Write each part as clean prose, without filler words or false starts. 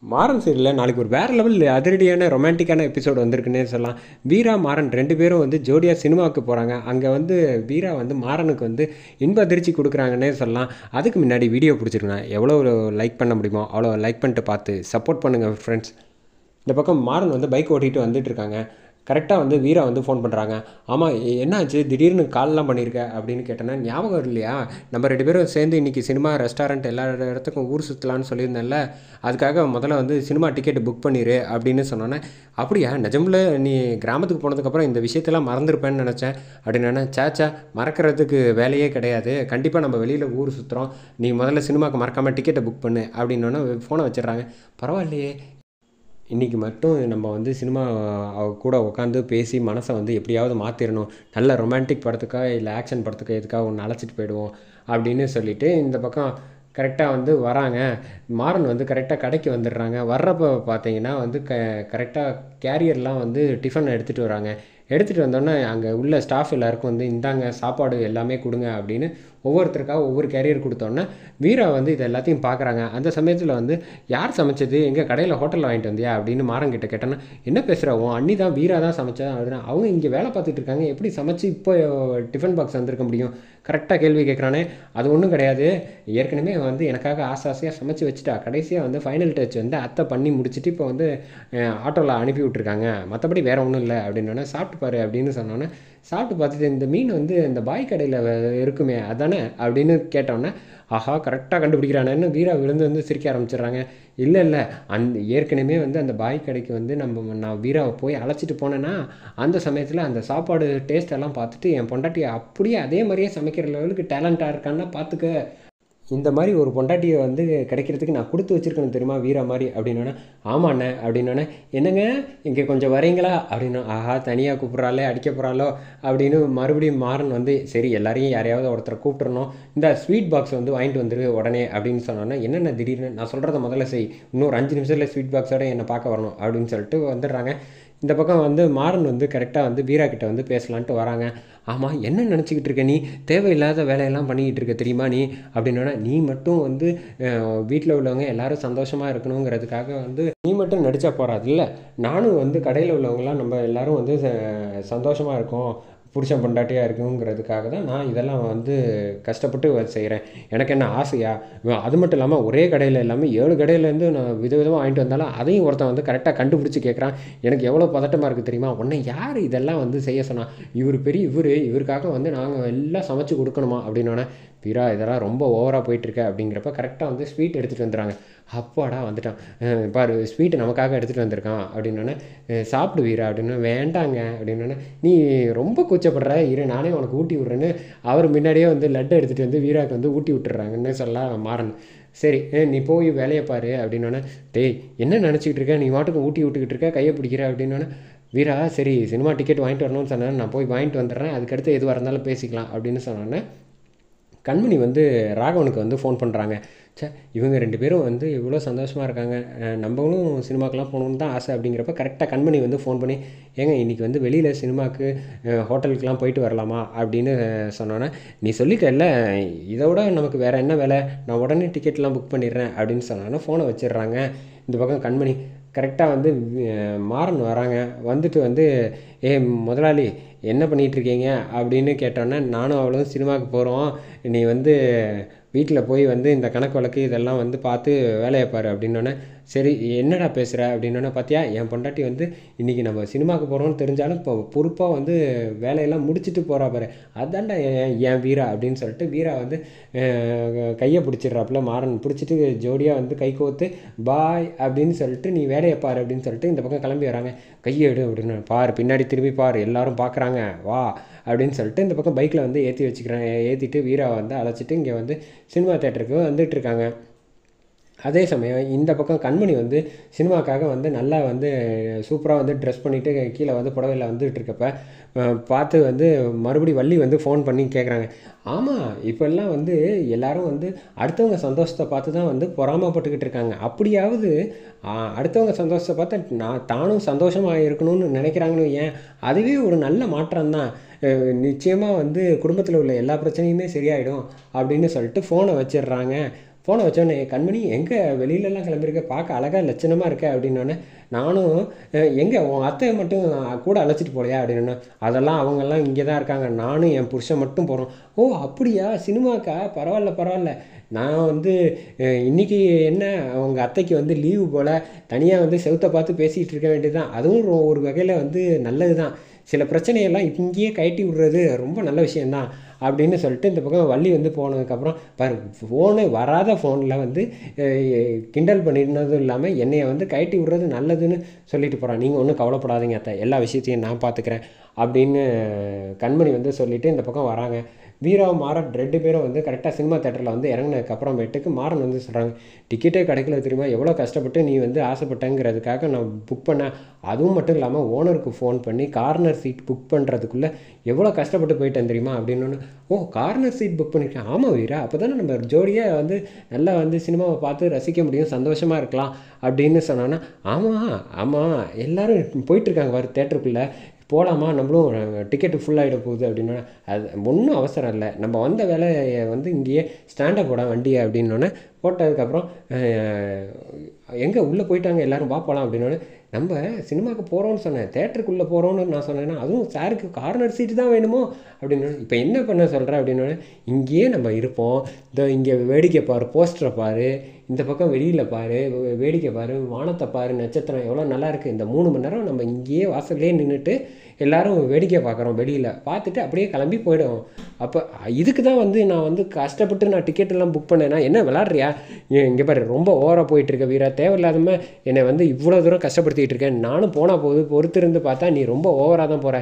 மாறன் சீரியலில் நாளைக்கு ஒரு வேறு லெவல் அதிரடியான ரொமான்டிக்கான எபிசோடு வந்திருக்குன்னே சொல்லலாம். வீரா மாறன் 2 பேரும் வந்து ஜோடியாக சினிமாவுக்கு போகிறாங்க. அங்கே வந்து வீரா வந்து மாறனுக்கு வந்து இன்ப அதிர்ச்சி கொடுக்குறாங்கன்னே சொல்லலாம். அதுக்கு முன்னாடி வீடியோ பிடிச்சிருக்கேன், எவ்வளோ லைக் பண்ண முடியுமோ அவ்வளோ லைக் பண்ணிட்டு பார்த்து சப்போர்ட் பண்ணுங்கள் ஃப்ரெண்ட்ஸ். இந்த பக்கம் மாறன் வந்து பைக் ஓட்டிகிட்டு வந்துட்டு இருக்காங்க. கரெக்டாக வந்து வீரா வந்து ஃபோன் பண்ணுறாங்க. ஆமாம், என்னாச்சு திடீர்னு கால்லாம் பண்ணியிருக்க அப்படின்னு கேட்டேன்னா, ஞாபகம் இல்லையா, நம்ம 2 பேரும் சேர்ந்து இன்றைக்கி சினிமா ரெஸ்டாரண்ட் எல்லா இடத்துக்கும் ஊர் சுற்றலான்னு சொல்லியிருந்தேன்ல, அதுக்காக முதல்ல வந்து சினிமா டிக்கெட்டு புக் பண்ணிடு அப்படின்னு சொன்னோன்னே, அப்படியா நிஜமில் நீ கிராமத்துக்கு போனதுக்கப்புறம் இந்த விஷயத்தெல்லாம் மறந்துருப்பேன்னு நினச்சேன் அப்படின்னு. சேச்சா, மறக்கிறதுக்கு வேலையே கிடையாது, கண்டிப்பாக நம்ம வெளியில் ஊர் சுற்றுறோம், நீ முதல்ல சினிமாவுக்கு மறக்காமல் டிக்கெட்டை புக் பண்ணு அப்படின்னோன்னே ஃபோனை வச்சிடுறாங்க. பரவாயில்லையே, இன்றைக்கி மட்டும் நம்ம வந்து சினிமா கூட உட்காந்து பேசி மனசை வந்து எப்படியாவது மாற்றிடணும், நல்ல ரொமான்டிக் படத்துக்காக இல்லை ஆக்ஷன் படத்துக்கு எதுக்காக ஒன்று அழைச்சிட்டு போயிடுவோம் அப்படின்னு சொல்லிவிட்டு இந்த பக்கம் கரெக்டாக வந்து வராங்க. மாறன் வந்து கரெக்டாக கடைக்கு வந்துடுறாங்க. வர்றப்போ பார்த்தீங்கன்னா வந்து கரெக்டாக கேரியர்லாம் வந்து டிஃபன் எடுத்துகிட்டு வராங்க. எடுத்துகிட்டு வந்தோன்னே அங்கே உள்ள ஸ்டாஃப் எல்லாருக்கும் வந்து இந்தாங்க சாப்பாடு எல்லாமே கொடுங்க அப்படின்னு ஒவ்வொருத்தருக்காக ஒவ்வொரு கேரியர் கொடுத்தோன்னே வீரா வந்து இது எல்லாத்தையும் பார்க்குறாங்க. அந்த சமயத்தில் வந்து யார் சமைச்சது, எங்கள் கடையில் ஹோட்டலில் வாங்கிட்டு வந்தியா அப்படின்னு மாறன்கிட்ட கேட்டேன்னா, என்ன பேசுகிற, உன் அண்ணி தான் வீரா தான் சமைச்சா அப்படின்னா, அவங்க இங்கே வேலை பார்த்துட்டு இருக்காங்க, எப்படி சமைச்சு இப்போ டிஃபன் பாக்ஸ் வந்திருக்க முடியும், கரெக்டாக கேள்வி கேட்குறானே. அது ஒன்றும் கிடையாது, ஏற்கனவே வந்து எனக்காக ஆசையாக சமைச்சு வச்சுட்டா, கடைசியாக வந்து ஃபைனல் டச் வந்து அத்தை பண்ணி முடிச்சுட்டு இப்போ வந்து ஆட்டோவில் அனுப்பி விட்ருக்காங்க, மற்றபடி வேறு ஒன்றும் இல்லை அப்படின்னோடனே, சாப்பிட்டு பாரு அப்படின்னு சொன்னோன்னே சாப்பிட்டு பார்த்துட்டு, இந்த மீன் வந்து இந்த பாய் கடையில் இருக்குமே அதானே அப்படின்னு கேட்டோன்னே, ஆஹா கரெக்டாக கண்டுபிடிக்கிறானேன்னு வீரா விழுந்து வந்து சிரிக்க ஆரம்பிச்சிடுறாங்க. இல்லை இல்லை, ஏற்கனவே வந்து அந்த பாய் கடைக்கு வந்து நான் வீராவை போய் அழைச்சிட்டு போனேன்னா அந்த சமயத்தில் அந்த சாப்பாடு டேஸ்ட்டெல்லாம் பார்த்துட்டு என் பொண்டாட்டியை அப்படியே அதே மாதிரியே சமைக்கிற லெவலுக்கு டேலண்ட்டாக இருக்கான்னா பார்த்துக்க, இந்த மாதிரி ஒரு பொண்டாட்டியை வந்து கிடைக்கிறதுக்கு நான் கொடுத்து வச்சுருக்கணும் தெரியுமா வீரா மாதிரி அப்படின்னோடனே, ஆமாண்ணே அப்படின்னோடனே, என்னங்க இங்கே கொஞ்சம் வரீங்களா அப்படின்னா, ஆஹா தனியாக கூப்பிட்றாளே அடிக்க போகிறாளோ அப்படின்னு மறுபடியும் மாறன் வந்து, சரி எல்லாரையும் யாரையாவது ஒருத்தரை கூப்பிட்றணும், இந்த ஸ்வீட் பாக்ஸ் வந்து வாங்கிட்டு வந்துரு உடனே அப்படின்னு சொன்னோன்னே, என்னென்ன திடீர்னு, நான் சொல்கிறத முதல்ல செய், இன்னொரு 5 நிமிஷத்தில் ஸ்வீட் பாக்ஸோட என்னை பார்க்க வரணும் அப்படின்னு சொல்லிட்டு வந்துடுறாங்க. இந்த பக்கம் வந்து மாறன் வந்து கரெக்டாக வந்து வீரா கிட்ட வந்து பேசலான்ட்டு வராங்க. ஆமாம், என்ன நினச்சிக்கிட்டு இருக்க நீ, தேவையில்லாத வேலையெல்லாம் பண்ணிக்கிட்டு இருக்க தெரியுமா நீ அப்படின்னோடனே, நீ மட்டும் வந்து வீட்டில் உள்ளவங்க எல்லோரும் சந்தோஷமாக இருக்கணுங்கிறதுக்காக வந்து நீ மட்டும் நடித்தா போகாது இல்லை, நானும் வந்து கடையில் உள்ளவங்களாம் நம்ம எல்லோரும் வந்து சந்தோஷமாக இருக்கோம், புருஷன் பொண்டாட்டியாக இருக்கணுங்கிறதுக்காக தான் நான் இதெல்லாம் வந்து கஷ்டப்பட்டு செய்கிறேன், எனக்கு என்ன ஆசையா, அது மட்டும் இல்லாமல் ஒரே கடையில் இல்லாமல் 7 கடையிலேருந்து நான் விதவிதமாக வாங்கிட்டு வந்தாலும் அதையும் ஒருத்தன் வந்து கரெக்டாக கண்டுபிடிச்சி கேட்குறான், எனக்கு எவ்வளோ பதட்டமாக இருக்குது தெரியுமா, உன்னை யார் இதெல்லாம் வந்து செய்ய சொன்னான், இவருக்காக வந்து நாங்கள் எல்லாம் சமைச்சு கொடுக்கணுமா அப்படின்னோடனே, வீரா இதெல்லாம் ரொம்ப ஓவராக போயிட்டுருக்க அப்படிங்கிறப்ப கரெக்டாக வந்து ஸ்வீட் எடுத்துகிட்டு வந்துடுறாங்க. அப்பாடா வந்துட்டான், பாரு ஸ்வீட்டு நமக்காக எடுத்துகிட்டு வந்திருக்கான் அப்படின்னோடனே, சாப்பிடு வீரா அப்படின்னு, வேண்டாங்க அப்படின்னோடனே, நீ ரொம்ப கூச்சப்படுற, இரு நானே உனக்கு ஊட்டி விட்றேன்னு அவர் முன்னாடியே வந்து லட்டை எடுத்துகிட்டு வந்து வீராவுக்கு வந்து ஊட்டி விட்டுறாங்கன்னு சொல்ல மாறன். சரி நீ போய் வேலையை பாரு அப்படின்னோடனே, டேய் என்ன நினச்சிக்கிட்டு இருக்க, நீ வாட்டுக்கு ஊட்டி விட்டுக்கிட்டு இருக்க, கையை பிடிக்கிற அப்படின்னோடனே, வீரா சரி சினிமா டிக்கெட் வாங்கிட்டு வரணும்னு சொன்னேன், நான் போய் வாங்கிட்டு வந்துடுறேன், அதுக்கடுத்து எதுவாக இருந்தாலும் பேசிக்கலாம் அப்படின்னு சொன்னோன்னே, கண்மணி வந்து ராகவனுக்கு வந்து ஃபோன் பண்ணுறாங்க. இவங்க 2 பேரும் வந்து இவ்வளோ சந்தோஷமாக இருக்காங்க, நம்மளும் சினிமாக்கெலாம் போகணுன்னு தான் ஆசை அப்படிங்கிறப்ப கரெக்டாக கண்மணி வந்து ஃபோன் பண்ணி, ஏங்க இன்றைக்கி வந்து வெளியில் சினிமாவுக்கு ஹோட்டலுக்கெலாம் போயிட்டு வரலாமா அப்படின்னு சொன்னோன்னே, நீ சொல்லிட்டல்ல இதோட நமக்கு வேறு என்ன வேலை, நான் உடனே டிக்கெட்லாம் புக் பண்ணிடுறேன் அப்படின்னு சொன்னோன்னே ஃபோனை வச்சிடுறாங்க. இந்த பக்கம் கண்மணி கரெக்டாக வந்து மாறன் வராங்க. வந்துட்டு வந்து, முதலாளி என்ன பண்ணிகிட்ருக்கீங்க அப்படின்னு கேட்டோன்னே, நானும் அவளும் சினிமாவுக்கு போகிறோம், நீ வந்து வீட்டில் போய் வந்து இந்த கணக்கு வழக்கு இதெல்லாம் வந்து பார்த்து வேலையை பாரு அப்படின்னோடனே, சரி என்னடா பேசுகிற அப்படின்னோடனே, பார்த்தியா என் பொண்டாட்டி வந்து இன்றைக்கி நம்ம சினிமாவுக்கு போகிறோம்னு தெரிஞ்சாலும் இப்போ பொறுப்பாக வந்து வேலையெல்லாம் முடிச்சுட்டு போகிறா பாரு, அதான்டா என் வீரா அப்படின்னு சொல்லிட்டு வீரா வந்து கையை பிடிச்சிட்றாப்புல, மாறன் பிடிச்சிட்டு ஜோடியாக வந்து கை கோத்து பாய் அப்படின்னு சொல்லிட்டு, நீ வேலையை பாரு அப்படின்னு சொல்லிட்டு இந்த பக்கம் கிளம்பி வராங்க. கையை எடு அப்படின்னு, பார் பின்னாடி திரும்பி பார் எல்லோரும் பார்க்குறாங்க வா அப்படின்னு சொல்லிட்டு இந்த பக்கம் பைக்கில் வந்து ஏற்றிட்டு வீராவை வந்து அழைச்சிட்டு இங்கே வந்து சினிமா தேட்டருக்கு வந்துட்டுருக்காங்க. அதே சமயம் இந்த பக்கம் கண்மணி வந்து சினிமாக்காக வந்து நல்லா வந்து சூப்பராக வந்து ட்ரெஸ் பண்ணிவிட்டு கீழே வந்து புடவையில் வந்துட்டுருக்கப்ப பார்த்து வந்து மறுபடி வள்ளி வந்து ஃபோன் பண்ணி கேட்குறாங்க. ஆமாம், இப்போல்லாம் வந்து எல்லோரும் வந்து அடுத்தவங்க சந்தோஷத்தை பார்த்து தான் வந்து பொறாமப்பட்டுக்கிட்டு இருக்காங்க, அப்படியாவது அடுத்தவங்க சந்தோஷத்தை பார்த்து தானும் சந்தோஷமாக இருக்கணும்னு நினைக்கிறாங்கன்னு ஏன், அதுவே ஒரு நல்ல மாற்றம் தான், நிச்சயமாக வந்து குடும்பத்தில் உள்ள எல்லா பிரச்சனையுமே சரியாயிடும் அப்படின்னு சொல்லிட்டு ஃபோனை வச்சிடுறாங்க. ஃபோனை வச்சோடனே கண்மணி எங்கே வெளியிலலாம் கிளம்பியிருக்க, பார்க்க அழகாக லட்சணமாக இருக்க அப்படின்னோடனே நானும் எங்கே உன் அத்தையை மட்டும் கூட அழைச்சிட்டு போலையா அப்படின்னு. அதெல்லாம் அவங்கெல்லாம் இங்கே தான் இருக்காங்க, நானும் என் புருஷன் மட்டும் போகிறோம். ஓ அப்படியா, சினிமாக்கா, பரவாயில்ல பரவாயில்ல. நான் வந்து இன்றைக்கி என்ன அவங்க அத்தைக்கு வந்து லீவு போல் தனியாக வந்து செவுத்தை பார்த்து பேசிகிட்டு இருக்க வேண்டியது தான். அதுவும் ஒரு வகையில் வந்து நல்லது தான். சில பிரச்சனையெல்லாம் இங்கேயே கழட்டி விடுறது ரொம்ப நல்ல விஷயந்தான் அப்படின்னு சொல்லிட்டு இந்த பக்கம் வள்ளி வந்து போனதுக்கப்புறம் பாரு, ஃபோனு வராத ஃபோனில் வந்து கிண்டல் பண்ணினதும் இல்லாமல் என்னையை வந்து கழட்டி விடுறது நல்லதுன்னு சொல்லிட்டு போகிறான். நீங்கள் ஒன்றும் கவலைப்படாதீங்க அத்தை, எல்லா விஷயத்தையும் நான் பார்த்துக்கிறேன் அப்படின்னு கண்மணி வந்து சொல்லிவிட்டு இந்த பக்கம் வராங்க. வீராவும் மாறன் 2 பேரும் வந்து கரெக்டாக சினிமா தேட்டரில் வந்து இறங்கினதுக்கப்புறமேட்டுக்கு மாறன் வந்து சொல்கிறாங்க, டிக்கெட்டே கிடைக்கல தெரியுமா, எவ்வளோ கஷ்டப்பட்டு நீ வந்து ஆசைப்பட்டங்கிறதுக்காக நான் புக் பண்ணேன். அதுவும் மட்டும் இல்லாமல் ஓனருக்கு ஃபோன் பண்ணி கார்னர் சீட் புக் பண்ணுறதுக்குள்ளே எவ்வளோ கஷ்டப்பட்டு போயிட்டேன் தெரியுமா அப்படின்னு. ஓ கார்னர் சீட் புக் பண்ணியிருக்கேன், ஆமாம் வீரா, அப்போ தானே நம்ம ஜோடியாக வந்து நல்லா வந்து சினிமாவை பார்த்து ரசிக்க முடியும், சந்தோஷமாக இருக்கலாம் அப்படின்னு சொன்னான்னா, ஆமாம் ஆமாம் எல்லோரும் போயிட்டுருக்காங்க பாரு தேட்டருக்குள்ளே, போகலாமா, நம்மளும் டிக்கெட்டு ஃபுல்லாகிட போகுது அப்படின்னா. அது ஒன்றும் அவசரம் இல்லை, நம்ம வந்த வேலையை வந்து இங்கேயே ஸ்டாண்டை போட வண்டியை அப்படின்னோடனே போட்டதுக்கப்புறம் எங்கே உள்ளே போயிட்டாங்க எல்லோரும், வா போகலாம் அப்படின்னோடனே நம்ம சினிமாவுக்கு போகிறோன்னு சொன்னேன், தேட்டருக்குள்ளே போகிறோன்னு நான் சொன்னேன்னா, அதுவும் சாருக்கு கார்னர் சீட்டு தான் வேணுமோ அப்படின்னு. இப்போ என்ன பண்ண சொல்கிறேன் அப்படின்னோடனே, இங்கேயே நம்ம இருப்போம், இந்த இங்கே வேடிக்கை பாரு, போஸ்டரை பாரு, இந்த பக்கம் வெளியில் பாரு, வேடிக்கை பாரு, வானத்தை பாரு, நட்சத்திரம் எவ்வளோ நல்லா இருக்குது, இந்த 3 மணி நேரம் நம்ம இங்கேயே வாசல்லே நின்றுட்டு எல்லோரும் வேடிக்கை பார்க்குறோம், வெளியில் பார்த்துட்டு அப்படியே கிளம்பி போயிடுவோம். அப்போ இதுக்கு தான் வந்து நான் வந்து கஷ்டப்பட்டு நான் டிக்கெட்டெல்லாம் புக் பண்ணேன்னா, என்ன விளாட்றியா, இங்கே பாரு ரொம்ப ஓவராக போயிட்டுருக்க வீரா, தேவையில்லாதம என்னை வந்து இவ்வளோ தூரம் கஷ்டப்படுத்திக்கிட்டு இருக்கேன், நானும் போனால் போகுது, பொறுத்திருந்து பார்த்தா நீ ரொம்ப ஓவராக தான் போகிற,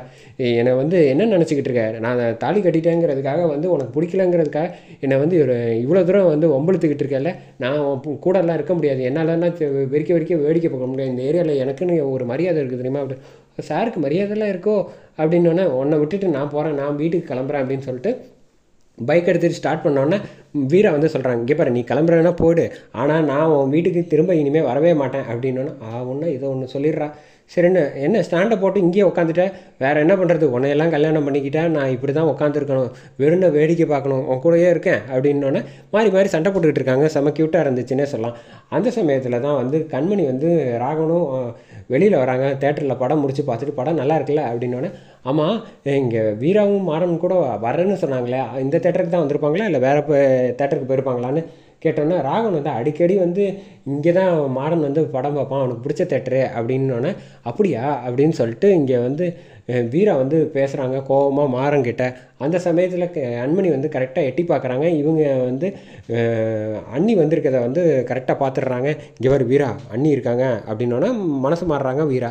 என்னை வந்து என்ன நினச்சிக்கிட்டு இருக்க, நான் தாலி கட்டிட்டேங்கிறதுக்காக வந்து உனக்கு பிடிக்கலங்கிறதுக்காக என்னை வந்து இவ்வளோ தூரம் வந்து ஒம்பளுத்துக்கிட்டு இருக்கல, நான் கூடலாம் இருக்க முடியாது, என்னாலன்னா வெறிக்க வேடிக்கை பார்க்க முடியாது, இந்த ஏரியாவில் எனக்குன்னு ஒரு மரியாதை இருக்குது தெரியுமா அப்படி. சாருக்கு மரியாதைலாம் இருக்கோ அப்படின்னோடனே, உன்னை விட்டுட்டு நான் போகிறேன், நான் வீட்டுக்கு கிளம்புறேன் அப்படின்னு சொல்லிட்டு பைக் எடுத்துகிட்டு ஸ்டார்ட் பண்ணோன்னே வீரா வந்து சொல்கிறாங்க, இங்கே பாரு நீ கிளம்புறேன்னா போய்டு, ஆனால் நான் உன் வீட்டுக்கு திரும்ப இனிமேல் வரவே மாட்டேன் அப்படின்னோன்னா, ஒன்று இதை ஒன்று சொல்லிடுறா. சரின்னு என்ன ஸ்டாண்டை போட்டு இங்கேயே உட்காந்துட்டேன், வேறு என்ன பண்ணுறது, உன்னையெல்லாம் கல்யாணம் பண்ணிக்கிட்டேன், நான் இப்படி தான் உட்காந்துருக்கணும், வெறும் வேடிக்கை பார்க்கணும், உன் கூடயே இருக்கேன் அப்படின்னோடனே மாறி மாறி சண்டை போட்டுக்கிட்டு இருக்காங்க. செம்ம க்யூட்டாக இருந்துச்சுன்னே சொல்லலாம். அந்த சமயத்தில் தான் வந்து கண்மணி வந்து ராகவனும் வெளியில் வராங்க. தேட்டரில் படம் முடிச்சு பார்த்துட்டு, படம் நல்லா இருக்குல்ல அப்படின்னோடனே, ஆமாம் இங்கே வீராவும் மாறன் கூட வரேன்னு சொன்னாங்களே, இந்த தேட்டருக்கு தான் வந்திருப்பாங்களா இல்லை வேறு தேட்டருக்கு போயிருப்பாங்களான்னு கேட்டோன்னே, ராகவன் வந்து அடிக்கடி வந்து இங்கே தான் மாறன் வந்து படம் பார்ப்பான், அவனுக்கு பிடிச்ச தேட்டரு அப்படின்னோடனே, அப்படியா அப்படின்னு சொல்லிட்டு இங்கே வந்து வீரா வந்து பேசுகிறாங்க கோபமாக மாறன்கிட்ட. அந்த சமயத்தில் அண்மணி வந்து கரெக்டாக எட்டி பார்க்குறாங்க. இவங்க வந்து அண்ணி வந்திருக்கதை வந்து கரெக்டாக பார்த்துடுறாங்க. இங்கே வர வீரா அண்ணி இருக்காங்க அப்படின்னோடனே மனசு மாறுறாங்க வீரா.